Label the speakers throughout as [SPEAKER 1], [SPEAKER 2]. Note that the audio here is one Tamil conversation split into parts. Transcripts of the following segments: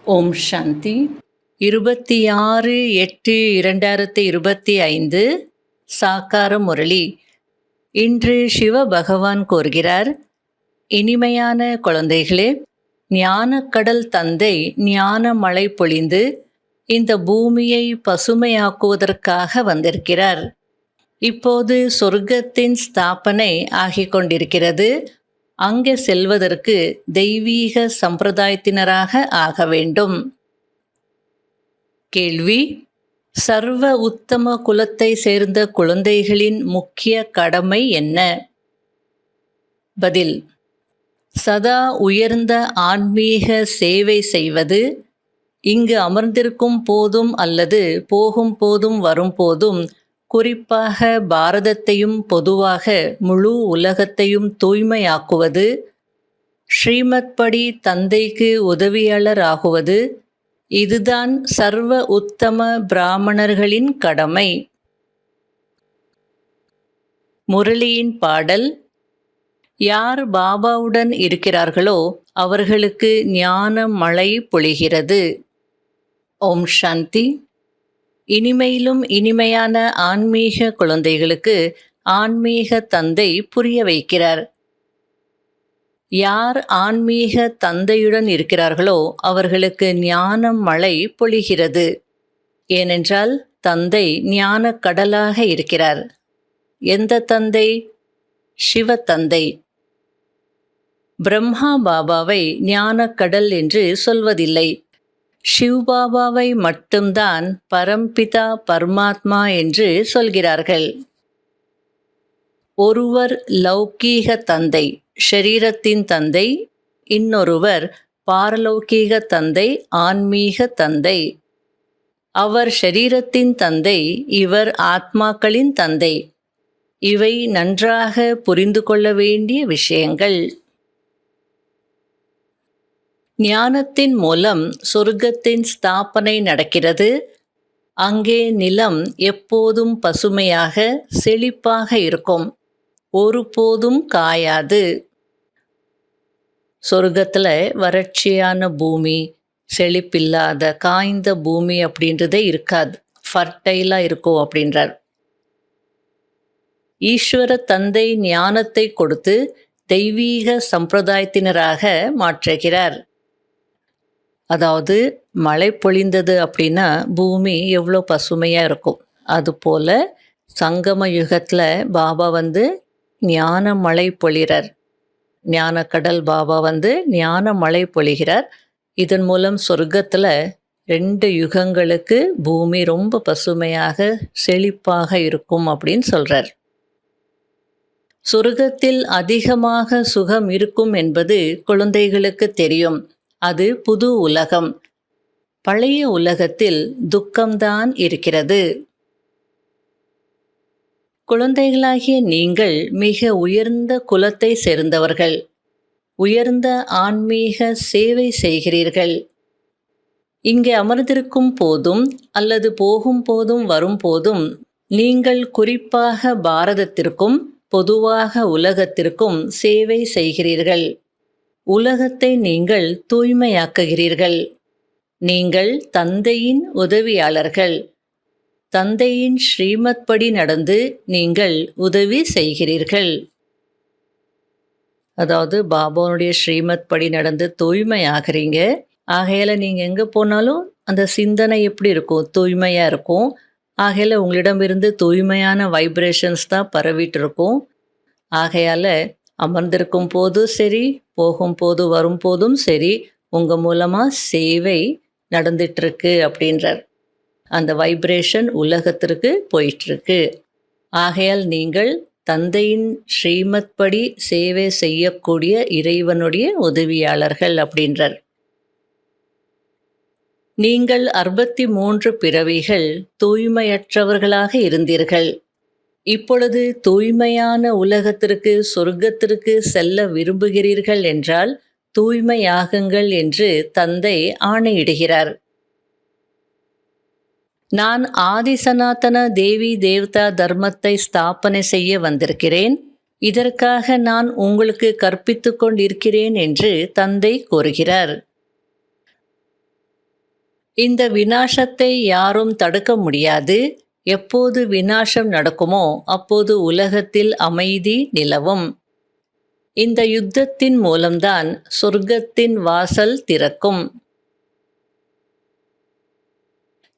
[SPEAKER 1] ஓம் சாந்தி. 26/8/2025 சாக்கார முரளி. இன்று சிவ பகவான் கூறுகிறார், இனிமையான குழந்தைகளே, ஞானக்கடல் தந்தை ஞான மழை பொழிந்து இந்த பூமியை பசுமையாக்குவதற்காக வந்திருக்கிறார். இப்போது சொர்க்கத்தின் ஸ்தாபனை ஆகிக் கொண்டிருக்கிறது. அங்கே செல்வதற்கு தெய்வீக சம்பிரதாயத்தினராக ஆக வேண்டும். கேள்வி: சர்வ உத்தம குலத்தை சேர்ந்த குழந்தைகளின் முக்கிய கடமை என்ன? பதில்: சதா உயர்ந்த ஆன்மீக சேவை செய்வது. இங்கு அமர்ந்திருக்கும் போதும் அல்லது போகும் போதும் வரும்போதும் குறிப்பாக பாரதத்தையும் பொதுவாக முழு உலகத்தையும் தூய்மையாக்குவது, ஸ்ரீமத் படி தந்தைக்கு உதவியாளர் ஆகுவது, இதுதான் சர்வ உத்தம பிராமணர்களின் கடமை. முரளியின் பாடல்: யார் பாபாவுடன் இருக்கிறார்களோ அவர்களுக்கு ஞான மழை பொழிகிறது. ஓம் சாந்தி. இனிமையிலும் இனிமையான ஆன்மீக குழந்தைகளுக்கு ஆன்மீக தந்தை புரிய வைக்கிறார். யார் ஆன்மீக தந்தையுடன் இருக்கிறார்களோ அவர்களுக்கு ஞான மழை பொழிகிறது. ஏனென்றால் தந்தை ஞான கடலாக இருக்கிறார். எந்த தந்தை? சிவ தந்தை. பிரம்மா பாபாவை ஞான கடல் என்று சொல்வதில்லை. சிவ்பாபாவை மட்டும்தான் பரம்பிதா பரமாத்மா என்று சொல்கிறார்கள். ஒருவர் லௌகீக தந்தை, ஷரீரத்தின் தந்தை. இன்னொருவர் பாரலௌகீக தந்தை, ஆன்மீக தந்தை. அவர் ஷரீரத்தின் தந்தை, இவர் ஆத்மாக்களின் தந்தை. இவை நன்றாக புரிந்து கொள்ள வேண்டிய விஷயங்கள். ஞானத்தின் மூலம் சொர்க்கத்தின் ஸ்தாபனை நடக்கிறது. அங்கே நிலம் எப்போதும் பசுமையாக செழிப்பாக இருக்கும், ஒருபோதும் காயாது. சொர்க்கத்தில் வறட்சியான பூமி, செழிப்பில்லாத காய்ந்த பூமி அப்படின்றதே இருக்காது, ஃபர்டைலாக இருக்கும் அப்படின்றார். ஈஸ்வர தந்தை ஞானத்தை கொடுத்து தெய்வீக சம்பிரதாயத்தினராக மாற்றுகிறார். அதாவது மழை பொழிந்தது அப்படின்னா பூமி எவ்வளோ பசுமையாக இருக்கும். அதுபோல் சங்கம யுகத்தில் பாபா ஞான மழை பொழிகிறார். ஞானக்கடல் பாபா ஞான மழை பொழிகிறார். இதன் மூலம் சொர்க்கத்தில் 2 யுகங்களுக்கு பூமி ரொம்ப பசுமையாக செழிப்பாக இருக்கும் அப்படின்னு சொல்கிறார். சொர்க்கத்தில் அதிகமாக சுகம் இருக்கும் என்பது குழந்தைகளுக்கு தெரியும். அது புது உலகம். பழைய உலகத்தில் துக்கம்தான் இருக்கிறது. குழந்தைகளாகிய நீங்கள் மிக உயர்ந்த குலத்தை சேர்ந்தவர்கள். உயர்ந்த ஆன்மீக சேவை செய்கிறீர்கள். இங்கே அமர்ந்திருக்கும் போதும் அல்லது போகும் போதும் வரும்போதும் நீங்கள் குறிப்பாக பாரதத்திற்கும் பொதுவாக உலகத்திற்கும் சேவை செய்கிறீர்கள். உலகத்தை நீங்கள் தூய்மையாக்குகிறீர்கள். நீங்கள் தந்தையின் உதவியாளர்கள். தந்தையின் ஸ்ரீமத் படி நடந்து நீங்கள் உதவி செய்கிறீர்கள். அதாவது பாபாவுடைய ஸ்ரீமத் படி நடந்து தூய்மையாகிறீங்க. ஆகையால் நீங்கள் எங்கே போனாலும் அந்த சிந்தனை எப்படி இருக்கும்? தூய்மையாக இருக்கும். ஆகையால் உங்களிடமிருந்து தூய்மையான வைப்ரேஷன்ஸ் தான் பரவிட்டு இருக்கும். ஆகையால் அமர்ந்திருக்கும் போதும் சரி, போகும்போது வரும்போதும் சரி, உங்கள் மூலமாக சேவை நடந்துட்டுருக்கு அப்படின்றார். அந்த வைப்ரேஷன் உலகத்திற்கு போயிட்டுருக்கு. ஆகையால் நீங்கள் தந்தையின் ஸ்ரீமத் படி சேவை செய்யக்கூடிய இறைவனுடைய உதவியாளர்கள் அப்படின்றார். நீங்கள் 63 பிறவிகள் தூய்மையற்றவர்களாக இருந்தீர்கள். இப்பொழுது தூய்மையான உலகத்திற்கு, சொர்க்கத்திற்கு செல்ல விரும்புகிறீர்கள் என்றால் தூய்மையாகுங்கள் என்று தந்தை ஆணையிடுகிறார். நான் ஆதி சனாதன தேவி தேவதா தர்மத்தை ஸ்தாபனை செய்ய வந்திருக்கிறேன். இதற்காக நான் உங்களுக்கு கற்பித்து கொண்டிருக்கிறேன் என்று தந்தை கூறுகிறார். இந்த விநாசத்தை யாரும் தடுக்க முடியாது. எப்போது விநாசம் நடக்குமோ அப்போது உலகத்தில் அமைதி நிலவும். இந்த யுத்தத்தின் மூலம்தான் சொர்க்கத்தின் வாசல் திறக்கும்.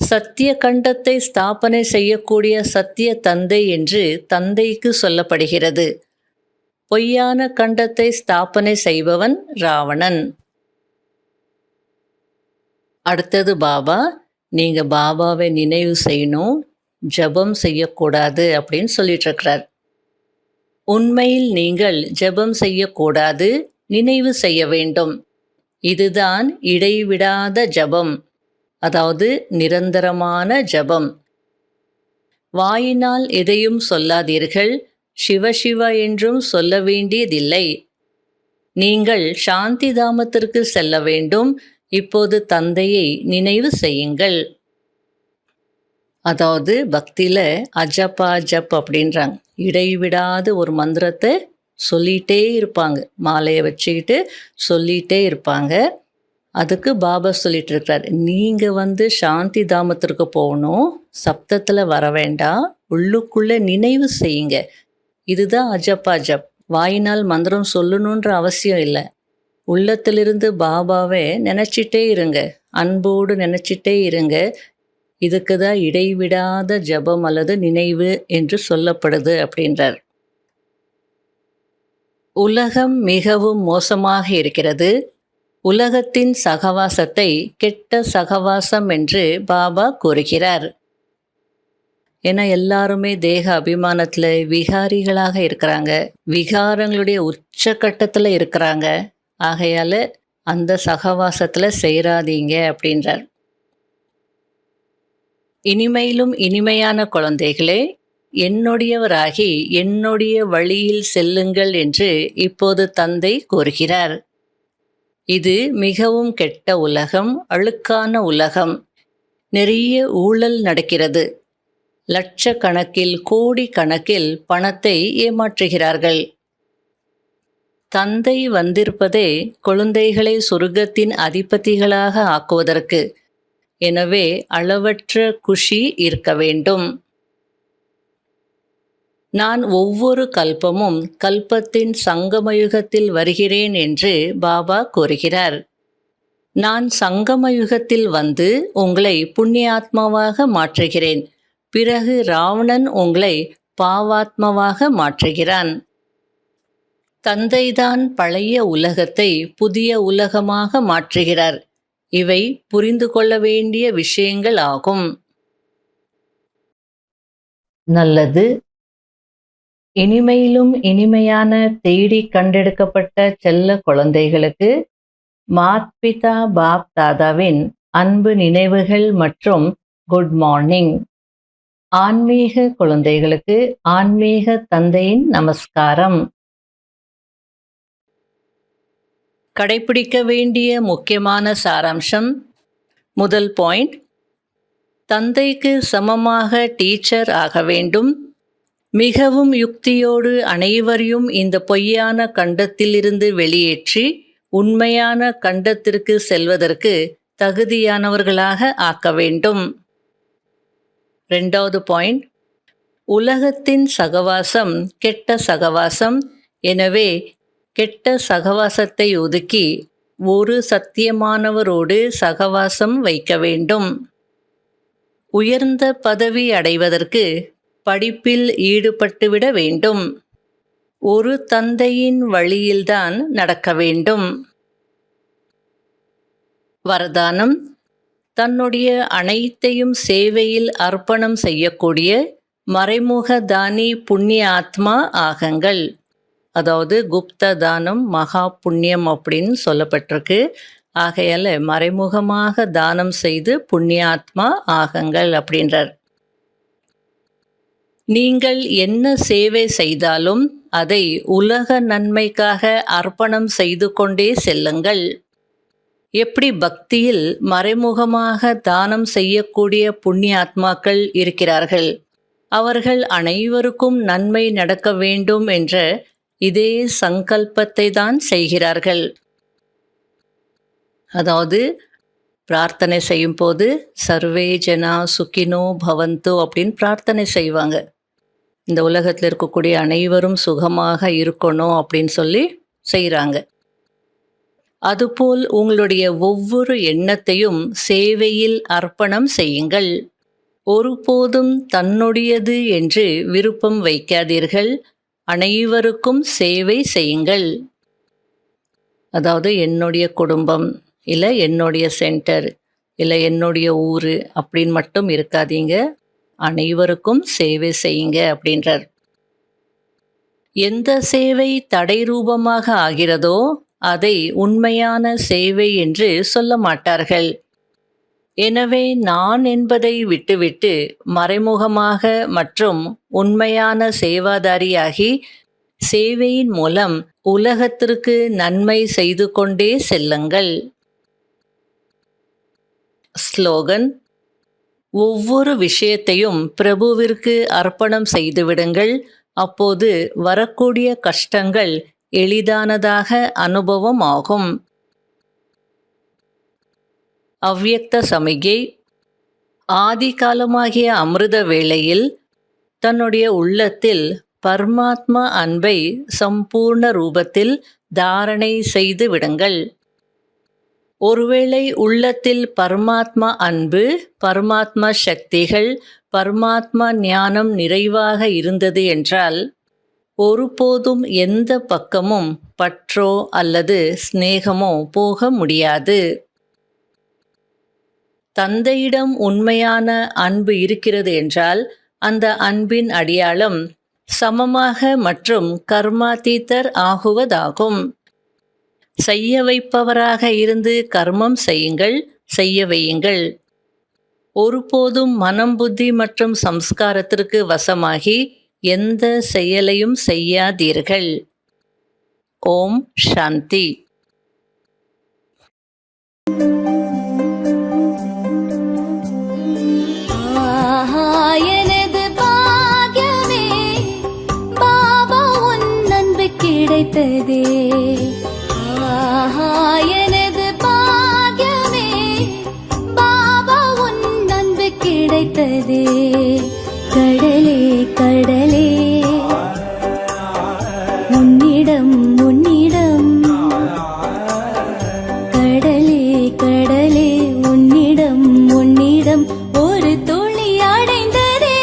[SPEAKER 1] சத்திய கண்டத்தை ஸ்தாபனை செய்யக்கூடிய சத்திய தந்தை என்று தந்தைக்கு சொல்லப்படுகிறது. பொய்யான கண்டத்தை ஸ்தாபனை செய்பவன் ராவணன். அடுத்தது பாபா, நீங்க பாபாவை நினைவு செய்யணும், ஜபம் செய்யக்கூடாது அப்படின்னு சொல்லிட்டு இருக்கிறார். உண்மையில் நீங்கள் ஜபம் செய்யக்கூடாது, நினைவு செய்ய வேண்டும். இதுதான் இடைவிடாத ஜபம், அதாவது நிரந்தரமான ஜபம். வாயினால் எதையும் சொல்லாதீர்கள், சிவசிவ என்றும் சொல்ல வேண்டியதில்லை. நீங்கள் சாந்தி தாமத்திற்கு செல்ல வேண்டும். இப்போது தந்தையை நினைவு செய்யுங்கள். அதாவது பக்தியில் அஜப்பா ஜப் அப்படின்றாங்க. இடைவிடாத ஒரு மந்திரத்தை சொல்லிகிட்டே இருப்பாங்க, மாலையை வச்சுக்கிட்டு சொல்லிகிட்டே இருப்பாங்க. அதுக்கு பாபா சொல்லிட்டு இருக்கிறார், நீங்கள் சாந்தி தாமத்திற்கு போகணும், சப்தத்தில் வர வேண்டாம், உள்ளுக்குள்ளே நினைவு செய்யுங்க. இதுதான் அஜப்பா ஜப். வாயினால் மந்திரம் சொல்லணுன்ற அவசியம் இல்லை. உள்ளத்திலிருந்து பாபாவை நினச்சிட்டே இருங்க, அன்போடு நினச்சிட்டே இருங்க. இதுக்கு தான் இடைவிடாத ஜபம் அல்லது நினைவு என்று சொல்லப்படுது அப்படின்றார். உலகம் மிகவும் மோசமாக இருக்கிறது. உலகத்தின் சகவாசத்தை கெட்ட சகவாசம் என்று பாபா கூறுகிறார். ஏன்னா எல்லாருமே தேக அபிமானத்தில் விகாரிகளாக இருக்கிறாங்க, விகாரங்களுடைய உச்சக்கட்டத்தில் இருக்கிறாங்க. ஆகையால் அந்த சகவாசத்தில் சேராதீங்க அப்படின்றார். இனிமையிலும் இனிமையான குழந்தைகளே, என்னுடையவராகி என்னுடைய வழியில் செல்லுங்கள் என்று இப்போது தந்தை கூறுகிறார். இது மிகவும் கெட்ட உலகம், அழுக்கான உலகம். நிறைய ஊழல் நடக்கிறது. லட்சக்கணக்கில் கோடி கணக்கில் பணத்தை ஏமாற்றுகிறார்கள். தந்தை வந்திருப்பதே குழந்தைகளை சொர்க்கத்தின் அதிபதிகளாக ஆக்குவதற்கு. எனவே அளவற்ற குஷி இருக்க வேண்டும். நான் ஒவ்வொரு கல்பமும் கல்பத்தின் சங்கமயுகத்தில் வருகிறேன் என்று பாபா கூறுகிறார். நான் சங்கமயுகத்தில் வந்து உங்களை புண்ணியாத்மாவாக மாற்றுகிறேன். பிறகு ராவணன் உங்களை பாவாத்மாவாக மாற்றுகிறான். தந்தைதான் பழைய உலகத்தை புதிய உலகமாக மாற்றுகிறார். இவை புரிந்து கொள்ள வேண்டிய விஷயங்கள் ஆகும். நல்லது. இனிமையிலும் இனிமையான தேடி கண்டெடுக்கப்பட்ட செல்ல குழந்தைகளுக்கு மாத்பிதா பாப் தாதாவின் அன்பு நினைவுகள் மற்றும் குட் மார்னிங். ஆன்மீக குழந்தைகளுக்கு ஆன்மீக தந்தையின் நமஸ்காரம். கடைபிடிக்க வேண்டிய முக்கியமான சாராம்சம். முதல் பாயிண்ட், தந்தைக்கு சமமாக டீச்சர் ஆக வேண்டும். மிகவும் யுக்தியோடு அனைவரையும் இந்த பொய்யான கண்டத்திலிருந்து வெளியேற்றி உண்மையான கண்டத்திற்கு செல்வதற்கு தகுதியானவர்களாக ஆக்க வேண்டும். ரெண்டாவது பாயிண்ட், உலகத்தின் சகவாசம் கெட்ட சகவாசம். எனவே கெட்ட சகவாசத்தை ஒதுக்கி ஒரு சத்தியமானவரோடு சகவாசம் வைக்க வேண்டும். உயர்ந்த பதவி அடைவதற்கு படிப்பில் ஈடுபட்டுவிட வேண்டும். ஒரு தந்தையின் வழியில்தான் நடக்க வேண்டும். வரதானம், தன்னுடைய அனைத்தையும் சேவையில் அர்ப்பணம் செய்யக்கூடிய மறைமுக தானி புண்ணிய ஆத்மா ஆகுங்கள். அதாவது குப்த தானம் மகா புண்ணியம் அப்படின்னு சொல்லப்பட்டிருக்கு. ஆகையால் மறைமுகமாக தானம் செய்து புண்ணியாத்மா ஆகுங்கள் அப்படின்றார். நீங்கள் என்ன சேவை செய்தாலும் அதை உலக நன்மைக்காக அர்ப்பணம் செய்து கொண்டே செல்லுங்கள். எப்படி பக்தியில் மறைமுகமாக தானம் செய்யக்கூடிய புண்ணியாத்மாக்கள் இருக்கிறார்கள், அவர்கள் அனைவருக்கும் நன்மை நடக்க வேண்டும் என்ற இதே சங்கல்பத்தை தான் செய்கிறார்கள். அதாவது பிரார்த்தனை செய்யும்போது சர்வே ஜனா சுகினோ பவந்தோ அப்படின்னு பிரார்த்தனை செய்வாங்க. இந்த உலகத்தில் இருக்கக்கூடிய அனைவரும் சுகமாக இருக்கணும் அப்படின்னு சொல்லி செய்கிறாங்க. அதுபோல் உங்களுடைய ஒவ்வொரு எண்ணத்தையும் சேவையில் அர்ப்பணம் செய்யுங்கள். ஒருபோதும் தன்னுடையது என்று விருப்பம் வைக்காதீர்கள். அனைவருக்கும் சேவை செய்யுங்கள். அதாவது என்னுடைய குடும்பம், இல்லை என்னுடைய சென்டர், இல்லை என்னுடைய ஊர் அப்படின்னு மட்டும் இருக்காதீங்க. அனைவருக்கும் சேவை செய்யுங்க அப்படின்றார். எந்த சேவை தடை ரூபமாக ஆகிறதோ அதை உண்மையான சேவை என்று சொல்ல மாட்டார்கள். எனவே நான் என்பதை விட்டுவிட்டு மறைமுகமாக மற்றும் உண்மையான சேவாதாரியாகி சேவையின் மூலம் உலகத்திற்கு நன்மை செய்து கொண்டே செல்லுங்கள். ஸ்லோகன்: ஒவ்வொரு விஷயத்தையும் பிரபுவிற்கு அர்ப்பணம் செய்துவிடுங்கள். அப்போது வரக்கூடிய கஷ்டங்கள் எளிதானதாக அனுபவம் ஆகும். அவ்யக்த சமிகை: ஆதி காலமாகிய அமிர்த வேளையில் தன்னுடைய உள்ளத்தில் பரமாத்மா அன்பை சம்பூர்ண ரூபத்தில் தாரணை செய்து விடுங்கள். ஒருவேளை உள்ளத்தில் பரமாத்மா அன்பு, பரமாத்மா சக்திகள், பரமாத்மா ஞானம் நிறைவாக இருந்தது என்றால் ஒருபோதும் எந்த பக்கமும் பற்றோ அல்லது சிநேகமோ போக முடியாது. தந்தையிடம் உண்மையான அன்பு இருக்கிறது என்றால் அந்த அன்பின் அடையாளம் சமமாக மற்றும் கர்மாதீதர் ஆகுவதாகும். செய்ய வைப்பவராக இருந்து கர்மம் செய்யுங்கள், செய்ய வையுங்கள். ஒருபோதும் மனம், புத்தி மற்றும் சம்ஸ்காரத்திற்கு வசமாகி எந்த செயலையும் செய்யாதீர்கள். ஓம் சாந்தி.
[SPEAKER 2] எனது பாக்யமே பாபா உன் அன்பு கிடைத்ததே. எனது பாக்யமே பாபா உன் அன்பு கிடைத்ததே. கடலே கடலே உன்னிடம் உன்னிடம், கடலே கடலே உன்னிடம் உன்னிடம் ஒரு துளி அடைந்ததே.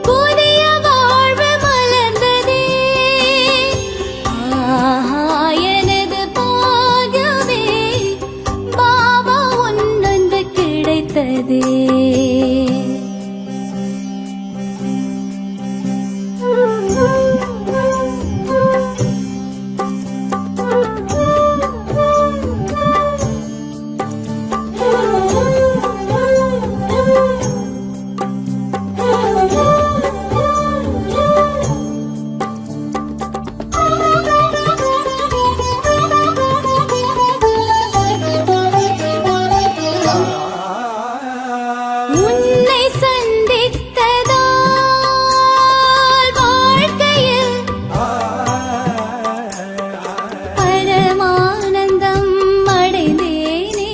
[SPEAKER 2] புதிய வாழ்வு மலர்ந்ததே. எனது பாக்யமே பாபா உன் அன்பு கிடைத்ததே. உன்னை சந்தித்ததால் வாழ்க்கையில் பரமானந்தம் அடைந்தேனே.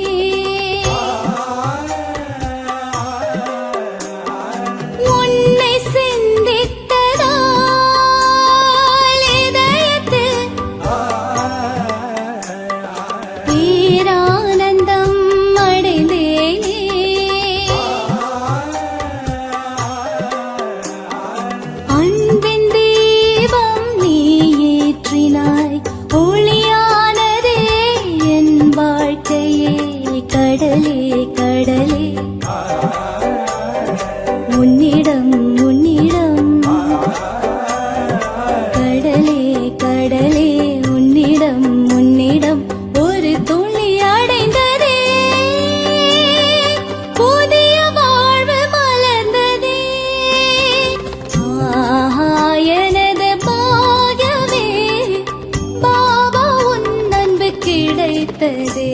[SPEAKER 2] உன்னை சிந்தித்ததால் இதயத்தில் பேரானந்தம் அடைந்தேனே. அன்பின் தீபம் நீ ஏற்றினாய், ஒளியானதே என் வாழ்க்கையே. கடலே கடலே உன்னிடம் உன்னிடம், கடலே கடலே உன்னிடம் உன்னிடம் ஒரு துளி அடைந்ததே. புதிய வாழ்வு மலர்ந்ததே. எனது பாக்யமே பாபா உன் அன்பு கிடைத்ததே.